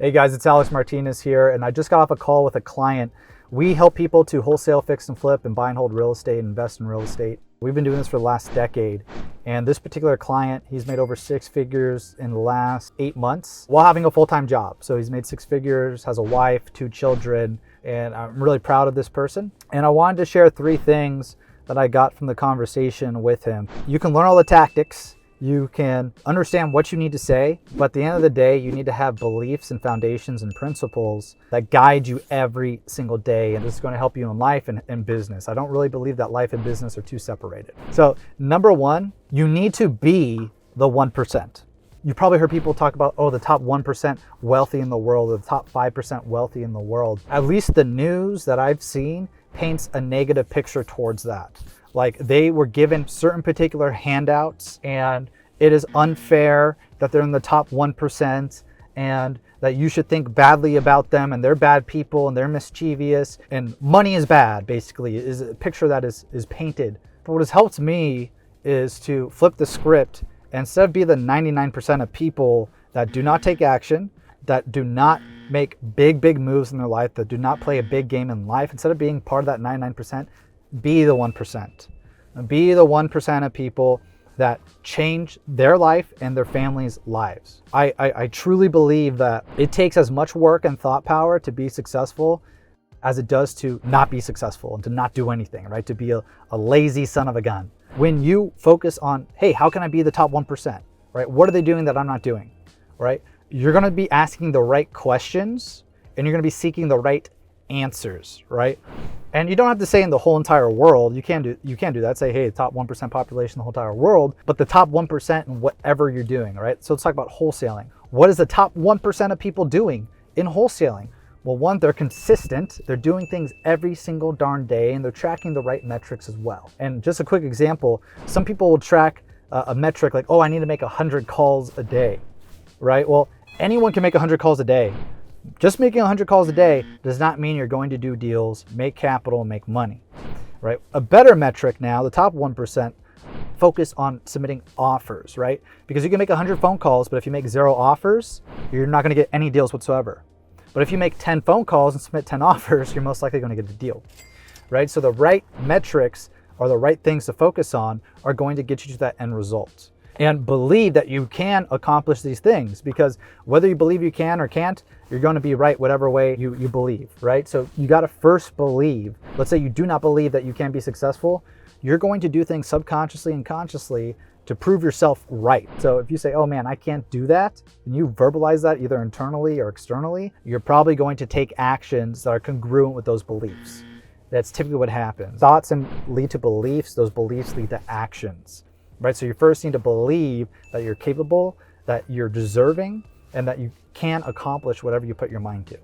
Hey guys, it's Alex Martinez here, and I just got off a call with a client. We help people to wholesale, fix and flip, and buy and hold real estate and invest in real estate. We've been doing this for the last decade, and this particular client, he's made over 6 figures in the last 8 months while having a full-time job. So he's made 6 figures, has a wife, 2 children, and I'm really proud of this person. And I wanted to share 3 things that I got from the conversation with him. You can learn all the tactics. You can understand what you need to say, but at the end of the day, you need to have beliefs and foundations and principles that guide you every single day. And this is going to help you in life and in business. I don't really believe that life and business are too separated. So number 1, you need to be the 1%. You probably heard people talk about, the top 1% wealthy in the world, or the top 5% wealthy in the world. At least the news that I've seen paints a negative picture towards that. Like they were given certain particular handouts, and it is unfair that they're in the top 1% and that you should think badly about them, and they're bad people and they're mischievous and money is bad, basically, is a picture that is painted. But what has helped me is to flip the script and instead of be the 99% of people that do not take action, that do not make big moves in their life, that do not play a big game in life, instead of being part of that 99%, be the 1%. Be the 1% of people that change their life and their family's lives. I truly believe that it takes as much work and thought power to be successful as it does to not be successful and to not do anything, right? To be a lazy son of a gun. When you focus on, hey, how can I be the top 1%, right? What are they doing that I'm not doing, right? You're gonna be asking the right questions and you're gonna be seeking the right answers, right? And you don't have to say in the whole entire world. You can't do that. Say, hey, top 1% population in the whole entire world, but the top 1% in whatever you're doing, right? So let's talk about wholesaling. What is the top 1% of people doing in wholesaling? Well, 1, they're consistent. They're doing things every single darn day, and they're tracking the right metrics as well. And just a quick example, some people will track a metric like, I need to make 100 calls a day, right? Well, anyone can make 100 calls a day. Just making 100 calls a day does not mean you're going to do deals, make capital, make money, right? A better metric now, the top 1%, focus on submitting offers, right? Because you can make 100 phone calls, but if you make 0 offers, you're not going to get any deals whatsoever. But if you make 10 phone calls and submit 10 offers, you're most likely going to get a deal, right? So the right metrics or the right things to focus on are going to get you to that end result. And believe that you can accomplish these things, because whether you believe you can or can't, you're going to be right whatever way you believe, right? So you got to first believe. Let's say you do not believe that you can be successful. You're going to do things subconsciously and consciously to prove yourself right. So if you say, oh man, I can't do that, and you verbalize that either internally or externally, you're probably going to take actions that are congruent with those beliefs. That's typically what happens. Thoughts lead to beliefs. Those beliefs lead to actions. Right, so you first need to believe that you're capable, that you're deserving, and that you can accomplish whatever you put your mind to.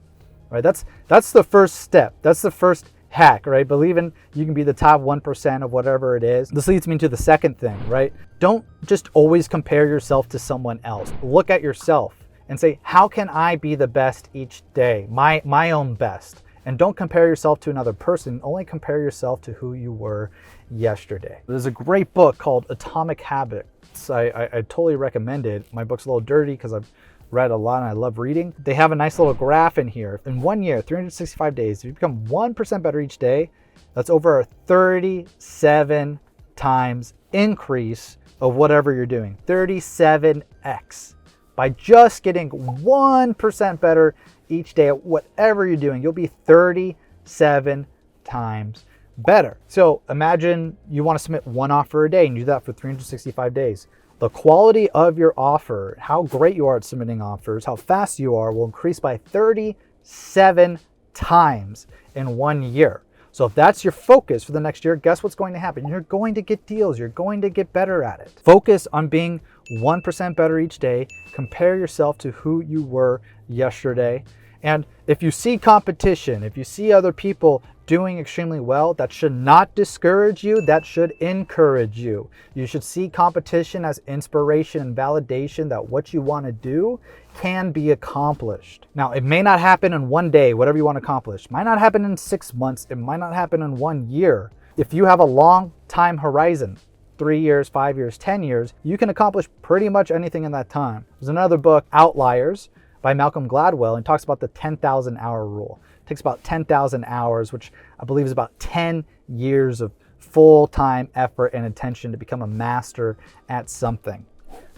Right, that's the first step. That's the first hack, right? Believing you can be the top 1% of whatever it is. This leads me to the second thing, right? Don't just always compare yourself to someone else. Look at yourself and say, how can I be the best each day? My own best. And don't compare yourself to another person. Only compare yourself to who you were yesterday. There's a great book called Atomic Habits. I totally recommend it. My book's a little dirty because I've read a lot and I love reading. They have a nice little graph in here. In 1 year, 365 days, if you become 1% better each day, that's over a 37 times increase of whatever you're doing. 37x. By just getting 1% better each day at whatever you're doing, you'll be 37 times better. So imagine you want to submit 1 offer a day and you do that for 365 days. The quality of your offer, how great you are at submitting offers, how fast you are, will increase by 37 times in 1 year. So if that's your focus for the next year, guess what's going to happen? You're going to get deals. You're going to get better at it. Focus on being 1% better each day. Compare yourself to who you were yesterday. And if you see competition, if you see other people doing extremely well, that should not discourage you, that should encourage you. You should see competition as inspiration and validation that what you want to do can be accomplished. Now, it may not happen in 1 day, whatever you want to accomplish. It might not happen in 6 months. It might not happen in 1 year. If you have a long time horizon, 3 years, 5 years, 10 years, you can accomplish pretty much anything in that time. There's another book, Outliers, by Malcolm Gladwell, and talks about the 10,000 hour rule. It takes about 10,000 hours, which I believe is about 10 years of full-time effort and attention to become a master at something.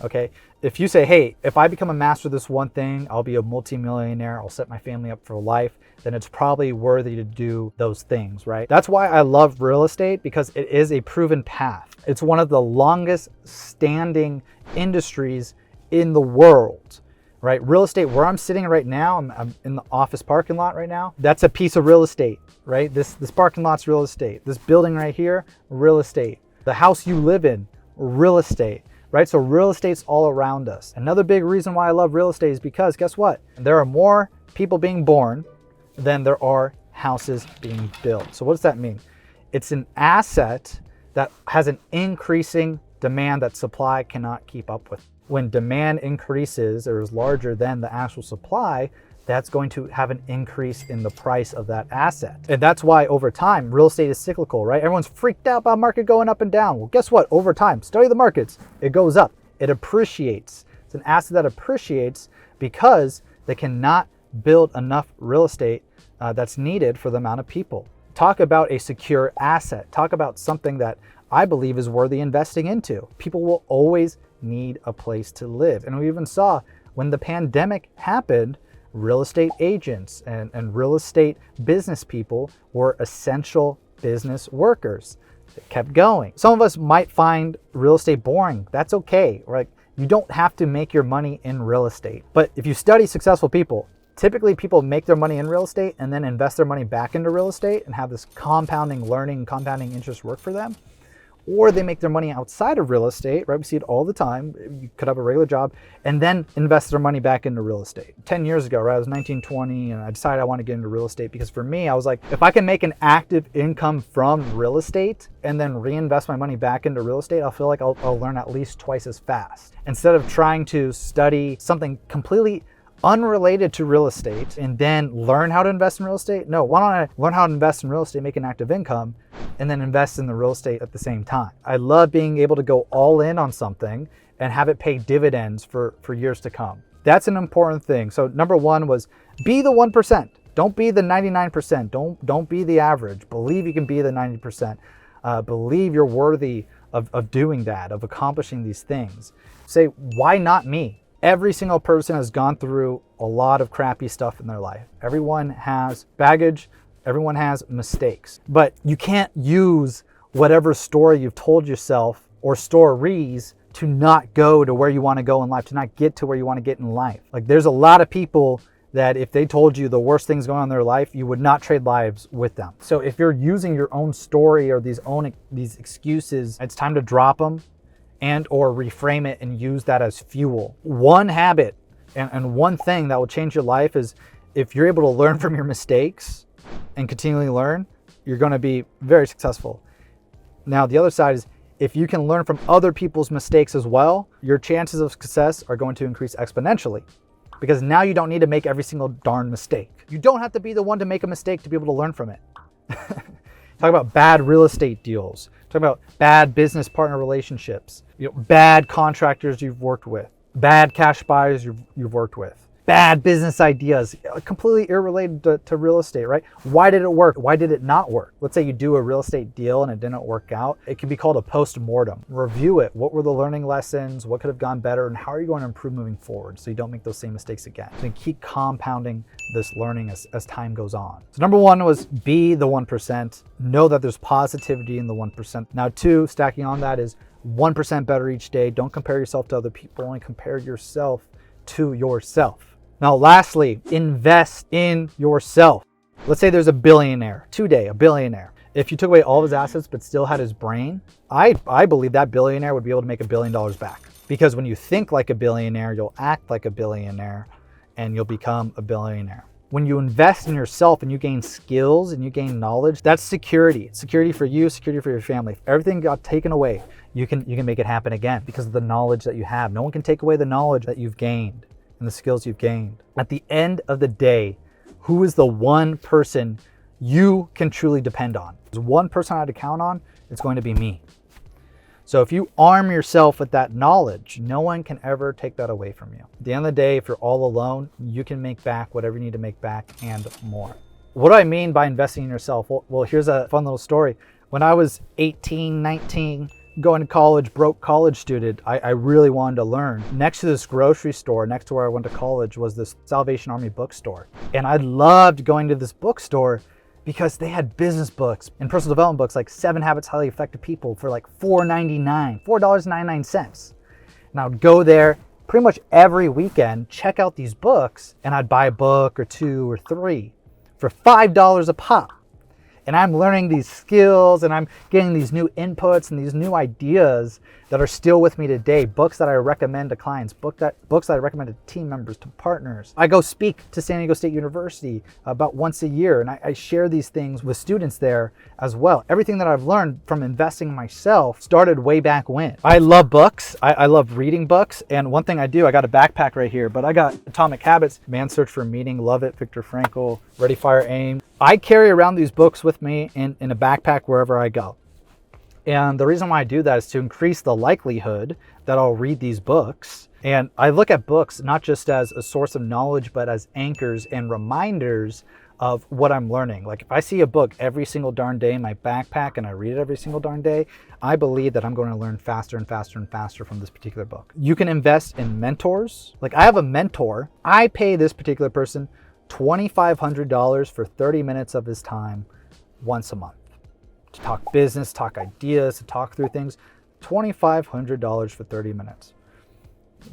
Okay, if you say, hey, if I become a master of this one thing, I'll be a multimillionaire, I'll set my family up for life, then it's probably worthy to do those things, right? That's why I love real estate, because it is a proven path. It's one of the longest standing industries in the world, right? Real estate, where I'm sitting right now, I'm in the office parking lot right now. That's a piece of real estate, right? This parking lot's real estate. This building right here, real estate. The house you live in, real estate. Right? So real estate's all around us. Another big reason why I love real estate is because guess what? There are more people being born than there are houses being built. So what does that mean? It's an asset that has an increasing demand that supply cannot keep up with. When demand increases or is larger than the actual supply, that's going to have an increase in the price of that asset. And that's why over time, real estate is cyclical, right? Everyone's freaked out about market going up and down. Well, guess what? Over time, study the markets. It goes up. It appreciates. It's an asset that appreciates because they cannot build enough real estate that's needed for the amount of people. Talk about a secure asset. Talk about something that I believe is worthy investing into. People will always need a place to live. And we even saw when the pandemic happened, real estate agents and real estate business people were essential business workers. It kept going. Some of us might find real estate boring. That's okay, right? You don't have to make your money in real estate. But if you study successful people, typically people make their money in real estate and then invest their money back into real estate and have this compounding learning, compounding interest work for them. Or they make their money outside of real estate, right? We see it all the time. You could have a regular job and then invest their money back into real estate. 10 years ago, right? I was 19, 20, and I decided I want to get into real estate because for me, I was like, if I can make an active income from real estate and then reinvest my money back into real estate, I'll feel like I'll learn at least twice as fast. Instead of trying to study something completely unrelated to real estate and then learn how to invest in real estate? No, why don't I learn how to invest in real estate, make an active income, and then invest in the real estate at the same time? I love being able to go all in on something and have it pay dividends for years to come. That's an important thing. So number one was be the 1%. Don't be the 99%. Don't be the average. Believe you can be the 90%. Believe you're worthy of doing that, of accomplishing these things. Say, why not me? Every single person has gone through a lot of crappy stuff in their life. Everyone has baggage. Everyone has mistakes. But you can't use whatever story you've told yourself or stories to not go to where you want to go in life, to not get to where you want to get in life. Like there's a lot of people that if they told you the worst things going on in their life, you would not trade lives with them. So if you're using your own story or these excuses, it's time to drop them and or reframe it and use that as fuel. One habit and one thing that will change your life is if you're able to learn from your mistakes and continually learn, you're going to be very successful. Now, the other side is if you can learn from other people's mistakes as well, your chances of success are going to increase exponentially because now you don't need to make every single darn mistake. You don't have to be the one to make a mistake to be able to learn from it. Talk about bad real estate deals. Talk about bad business partner relationships. Bad contractors you've worked with. Bad cash buyers you've worked with. Bad business ideas, completely irrelated to real estate, right? Why did it work? Why did it not work? Let's say you do a real estate deal and it didn't work out. It can be called a post-mortem. Review it. What were the learning lessons? What could have gone better? And how are you going to improve moving forward so you don't make those same mistakes again? So you keep compounding this learning as time goes on. So number one was be the 1%. Know that there's positivity in the 1%. Now two, stacking on that is 1% better each day. Don't compare yourself to other people. Only compare yourself to yourself. Now, lastly, invest in yourself. Let's say there's a billionaire, today, a billionaire. If you took away all of his assets but still had his brain, I believe that billionaire would be able to make $1 billion back. Because when you think like a billionaire, you'll act like a billionaire and you'll become a billionaire. When you invest in yourself and you gain skills and you gain knowledge, that's security. Security for you, security for your family. If everything got taken away, you can make it happen again because of the knowledge that you have. No one can take away the knowledge that you've gained and the skills you've gained. At the end of the day, who is the one person you can truly depend on? There's one person I had to count on, it's going to be me. So if you arm yourself with that knowledge, no one can ever take that away from you. At the end of the day, if you're all alone, you can make back whatever you need to make back and more. What do I mean by investing in yourself? Well, here's a fun little story. When I was 18, 19, going to college, broke college student, I really wanted to learn. Next to this grocery store, next to where I went to college, was this Salvation Army bookstore. And I loved going to this bookstore because they had business books and personal development books like 7 Habits Highly Effective People for like $4.99. And I would go there pretty much every weekend, check out these books, and I'd buy a book or 2 or 3 for $5 a pop. And I'm learning these skills and I'm getting these new inputs and these new ideas that are still with me today. Books that I recommend to clients, books that I recommend to team members, to partners. I go speak to San Diego State University about once a year, and I share these things with students there as well. Everything that I've learned from investing in myself started way back when. I love books. I love reading books. And one thing I do, I got a backpack right here, but I got Atomic Habits, Man's Search for Meaning, love it, Viktor Frankl, Ready, Fire, Aim. I carry around these books with me in a backpack wherever I go. And the reason why I do that is to increase the likelihood that I'll read these books. And I look at books not just as a source of knowledge, but as anchors and reminders of what I'm learning. Like if I see a book every single darn day in my backpack and I read it every single darn day, I believe that I'm going to learn faster and faster and faster from this particular book. You can invest in mentors. Like I have a mentor. I pay this particular person $2,500 for 30 minutes of his time once a month to talk business, talk ideas, to talk through things. $2,500 for 30 minutes.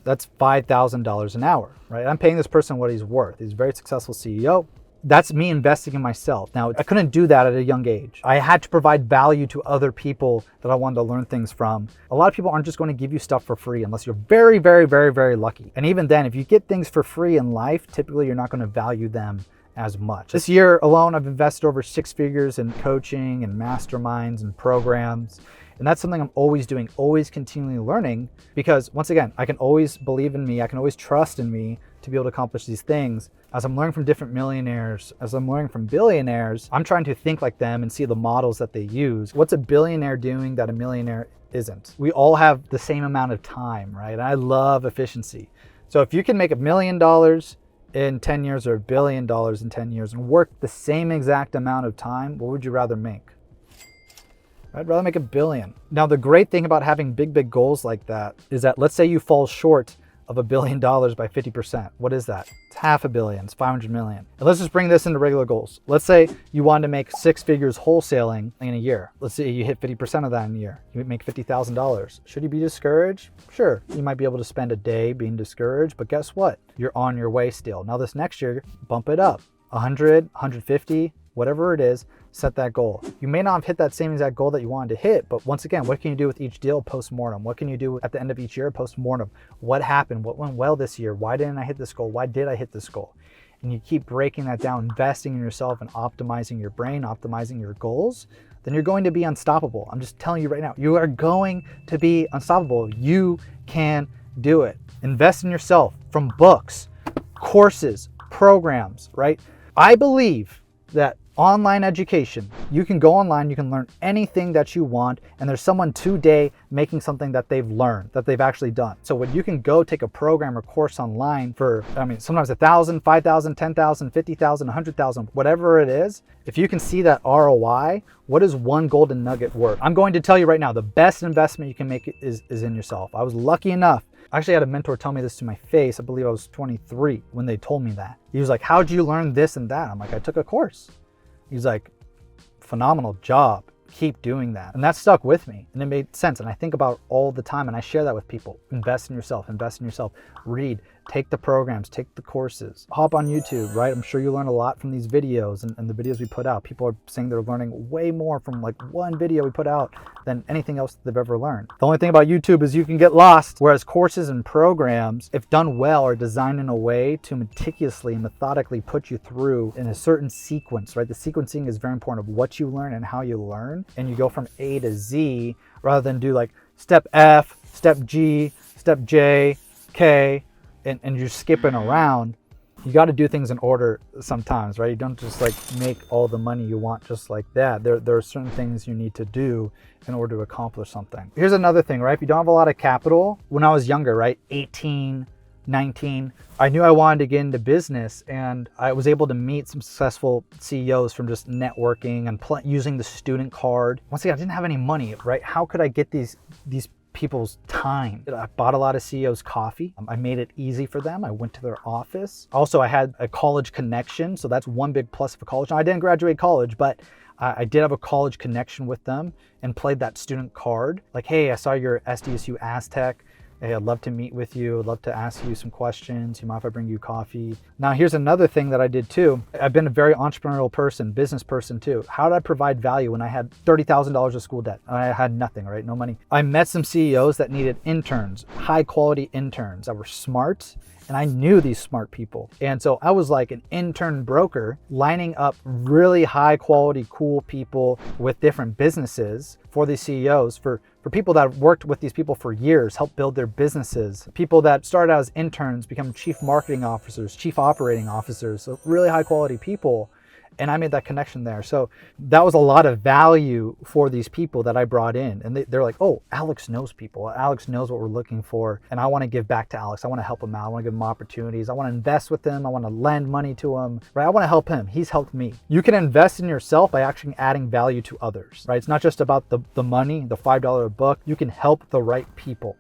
That's $5,000 an hour, right? I'm paying this person what he's worth. He's a very successful CEO. That's me investing in myself. Now, I couldn't do that at a young age. I had to provide value to other people that I wanted to learn things from. A lot of people aren't just going to give you stuff for free unless you're very, very, very, very lucky. And even then, if you get things for free in life, typically you're not going to value them as much. This year alone, I've invested over 6 figures in coaching and masterminds and programs. And that's something I'm always doing, always continually learning, because once again, I can always believe in me. I can always trust in me to be able to accomplish these things. As I'm learning from different millionaires, as I'm learning from billionaires, I'm trying to think like them and see the models that they use. What's a billionaire doing that a millionaire isn't? We all have the same amount of time, right? And I love efficiency. So if you can make $1 million in 10 years or $1 billion in 10 years and work the same exact amount of time, what would you rather make? I'd rather make $1 billion. Now, the great thing about having big goals like that is that let's say you fall short of $1 billion by 50%. What is that? It's $500 million, it's 500 million. And let's just bring this into regular goals. Let's say you wanted to make 6 figures wholesaling in a year. Let's say you hit 50% of that in a year. You make $50,000. Should you be discouraged? Sure, you might be able to spend a day being discouraged, but guess what? You're on your way still. Now this next year, bump it up. 100, 150, whatever it is, set that goal. You may not have hit that same exact goal that you wanted to hit, but once again, what can you do with each deal post-mortem? What can you do at the end of each year post-mortem? What happened? What went well this year? Why didn't I hit this goal? Why did I hit this goal? And you keep breaking that down, investing in yourself and optimizing your brain, optimizing your goals, then you're going to be unstoppable. I'm just telling you right now, you are going to be unstoppable. You can do it. Invest in yourself from books, courses, programs, right? I believe that online education, you can go online, you can learn anything that you want, and there's someone today making something that they've learned, that they've actually done. So when you can go take a program or course online for, sometimes 1,000, 5,000, 10,000, 50,000, 100,000, whatever it is, if you can see that ROI, what is one golden nugget worth? I'm going to tell you right now, the best investment you can make is in yourself. I was lucky enough. I actually had a mentor tell me this to my face. I believe I was 23 when they told me that. He was like, how'd you learn this and that? I'm like, I took a course. He's like, phenomenal job. Keep doing that. And that stuck with me and it made sense. And I think about it all the time and I share that with people. Invest in yourself, read, take the programs, take the courses, hop on YouTube, right? I'm sure you learn a lot from these videos and the videos we put out. People are saying they're learning way more from like one video we put out than anything else they've ever learned. The only thing about YouTube is you can get lost, whereas courses and programs, if done well, are designed in a way to meticulously and methodically put you through in a certain sequence, right? The sequencing is very important of what you learn and how you learn. And you go from A to Z rather than do like step F, step G, step J, K, and you're skipping around. You got to do things in order sometimes, right? You don't just like make all the money you want just like that. There are certain things you need to do in order to accomplish something. Here's another thing, right? If you don't have a lot of capital, when I was younger, right? 18, 19, I knew I wanted to get into business, and I was able to meet some successful CEOs from just networking and using the student card. Once again, I didn't have any money, right? How could I get these people's time? I bought a lot of CEOs coffee. I made it easy for them. I went to their office. Also, I had a college connection, so that's one big plus of a college. Now, I didn't graduate college, but I did have a college connection with them and played that student card. Like, hey, I saw your SDSU Aztec. Hey, I'd love to meet with you. I'd love to ask you some questions. You mind if I bring you coffee? Now, here's another thing that I did too. I've been a very entrepreneurial person, business person too. How did I provide value when I had $30,000 of school debt? I had nothing, right? No money. I met some CEOs that needed interns, high quality interns that were smart. And I knew these smart people. And so I was like an intern broker, lining up really high quality, cool people with different businesses for these CEOs, for people that worked with these people for years, helped build their businesses. People that started out as interns, become chief marketing officers, chief operating officers, so really high quality people. And I made that connection there. So that was a lot of value for these people that I brought in. And they're like, oh, Alex knows people. Alex knows what we're looking for. And I want to give back to Alex. I want to help him out. I want to give him opportunities. I want to invest with him. I want to lend money to him, right? I want to help him. He's helped me. You can invest in yourself by actually adding value to others, right? It's not just about the money, the $5 a book. You can help the right people.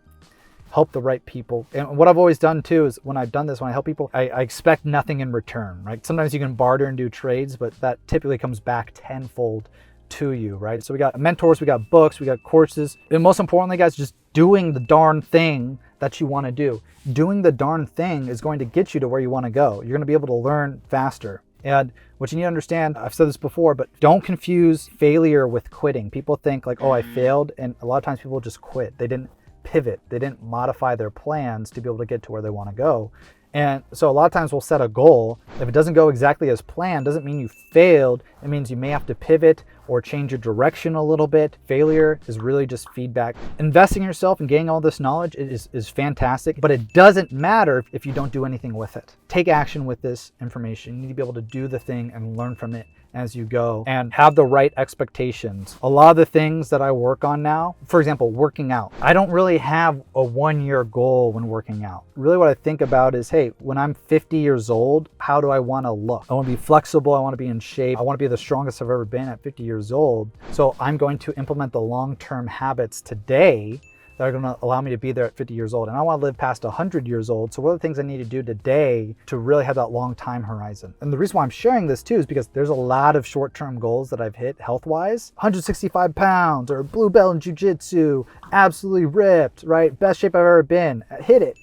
Help the right people. And what I've always done too is when I've done this, when I help people, I expect nothing in return, right? Sometimes you can barter and do trades, but that typically comes back tenfold to you, right? So we got mentors, we got books, we got courses. And most importantly, guys, just doing the darn thing that you want to do. Doing the darn thing is going to get you to where you want to go. You're going to be able to learn faster. And what you need to understand, I've said this before, but don't confuse failure with quitting. People think like, oh, I failed. And a lot of times people just quit. They didn't pivot. They didn't modify their plans to be able to get to where they want to go. And so a lot of times we'll set a goal. If it doesn't go exactly as planned, doesn't mean you failed. It means you may have to pivot or change your direction a little bit. Failure is really just feedback. Investing in yourself and gaining all this knowledge is fantastic, but it doesn't matter if you don't do anything with it. Take action with this information. You need to be able to do the thing and learn from it as you go and have the right expectations. A lot of the things that I work on now, for example, working out, I don't really have a 1-year goal when working out. Really what I think about is, hey, when I'm 50 years old, how do I want to look? I want to be flexible. I want to be in shape. I want to be the strongest I've ever been at 50 years old. So I'm going to implement the long-term habits today that are going to allow me to be there at 50 years old. And I want to live past 100 years old. So what are the things I need to do today to really have that long time horizon? And the reason why I'm sharing this too is because there's a lot of short-term goals that I've hit health-wise. 165 pounds or blue belt in jiu-jitsu, absolutely ripped, right? Best shape I've ever been. Hit it.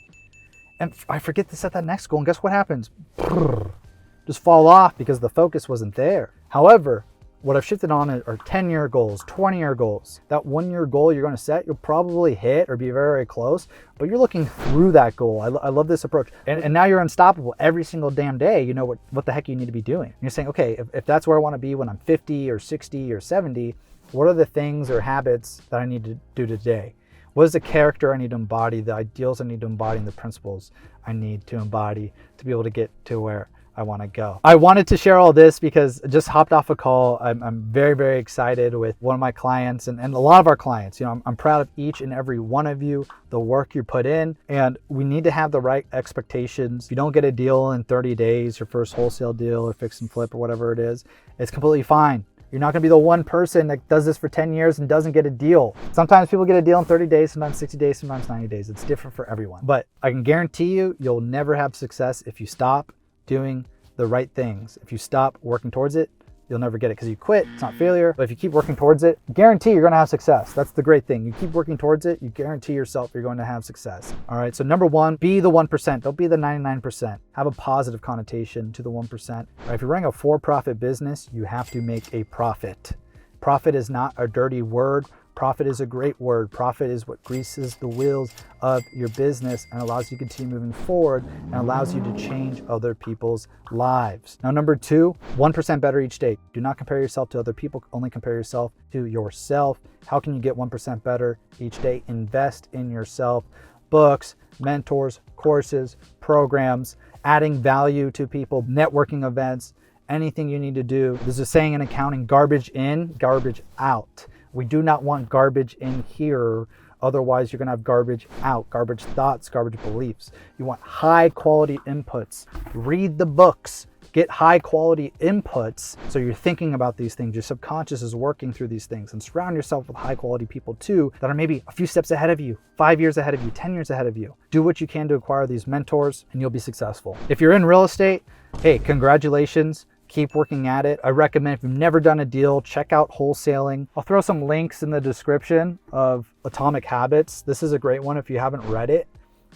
And I forget to set that next goal. And guess what happens? Just fall off because the focus wasn't there. However, what I've shifted on are 10-year goals, 20-year goals. That 1-year goal you're going to set, you'll probably hit or be very, very close, but you're looking through that goal. I love this approach. And now you're unstoppable. Every single damn day, you know what the heck you need to be doing. And you're saying, okay, if that's where I want to be when I'm 50 or 60 or 70, what are the things or habits that I need to do today? What is the character I need to embody, the ideals I need to embody, and the principles I need to embody to be able to get to where I want to go. I wanted to share all this because I just hopped off a call. I'm very, very excited with one of my clients and a lot of our clients. You know, I'm proud of each and every one of you, the work you put in, and we need to have the right expectations. If you don't get a deal in 30 days, your first wholesale deal or fix and flip or whatever it is, it's completely fine. You're not going to be the one person that does this for 10 years and doesn't get a deal. Sometimes people get a deal in 30 days, sometimes 60 days, sometimes 90 days. It's different for everyone. But I can guarantee you'll never have success if you stop doing the right things. If you stop working towards it, you'll never get it because you quit. It's not failure. But if you keep working towards it, guarantee you're going to have success. That's the great thing. You keep working towards it, you guarantee yourself you're going to have success. All right. So number one, be the 1%. Don't be the 99%. Have a positive connotation to the 1%. All right, if you're running a for-profit business, you have to make a profit. Profit is not a dirty word. Profit is a great word. Profit is what greases the wheels of your business and allows you to continue moving forward and allows you to change other people's lives. Now, number two, 1% better each day. Do not compare yourself to other people. Only compare yourself to yourself. How can you get 1% better each day? Invest in yourself. Books, mentors, courses, programs, adding value to people, networking events, anything you need to do. There's a saying in accounting, garbage in, garbage out. We do not want garbage in here. Otherwise, you're going to have garbage out, garbage thoughts, garbage beliefs. You want high quality inputs. Read the books. Get high quality inputs so you're thinking about these things. Your subconscious is working through these things, and surround yourself with high quality people too that are maybe a few steps ahead of you, 5 years ahead of you, 10 years ahead of you. Do what you can to acquire these mentors and you'll be successful. If you're in real estate, hey, congratulations. Keep working at it. I recommend, if you've never done a deal, check out Wholesaling. I'll throw some links in the description of Atomic Habits. This is a great one if you haven't read it.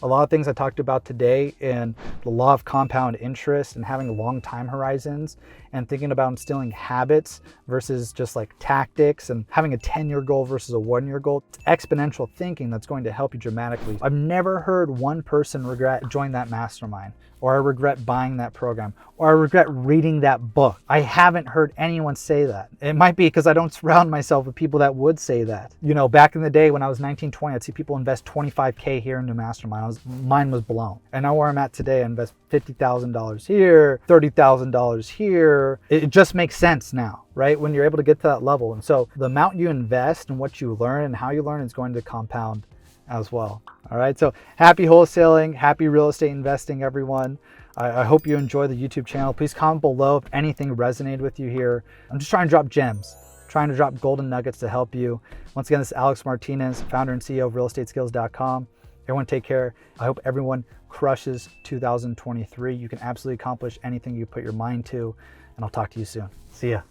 A lot of things I talked about today, and the law of compound interest and having long time horizons and thinking about instilling habits versus just like tactics, and having a 10-year goal versus a 1-year goal. It's exponential thinking that's going to help you dramatically. I've never heard one person regret joining that mastermind, or I regret buying that program, or I regret reading that book. I haven't heard anyone say that. It might be because I don't surround myself with people that would say that. You know, back in the day when I was 19, 20, I'd see people invest $25K here into mastermind. Mine was blown. And now where I'm at today, I invest $50,000 here, $30,000 here. It just makes sense now, right? When you're able to get to that level. And so the amount you invest and what you learn and how you learn is going to compound as well. All right, so happy wholesaling, happy real estate investing, everyone. I hope you enjoy the YouTube channel. Please comment below if anything resonated with you here. I'm just trying to drop gems, trying to drop golden nuggets to help you. Once again, this is Alex Martinez, founder and CEO of realestateskills.com. Everyone take care. I hope everyone crushes 2023. You can absolutely accomplish anything you put your mind to, and I'll talk to you soon. See ya.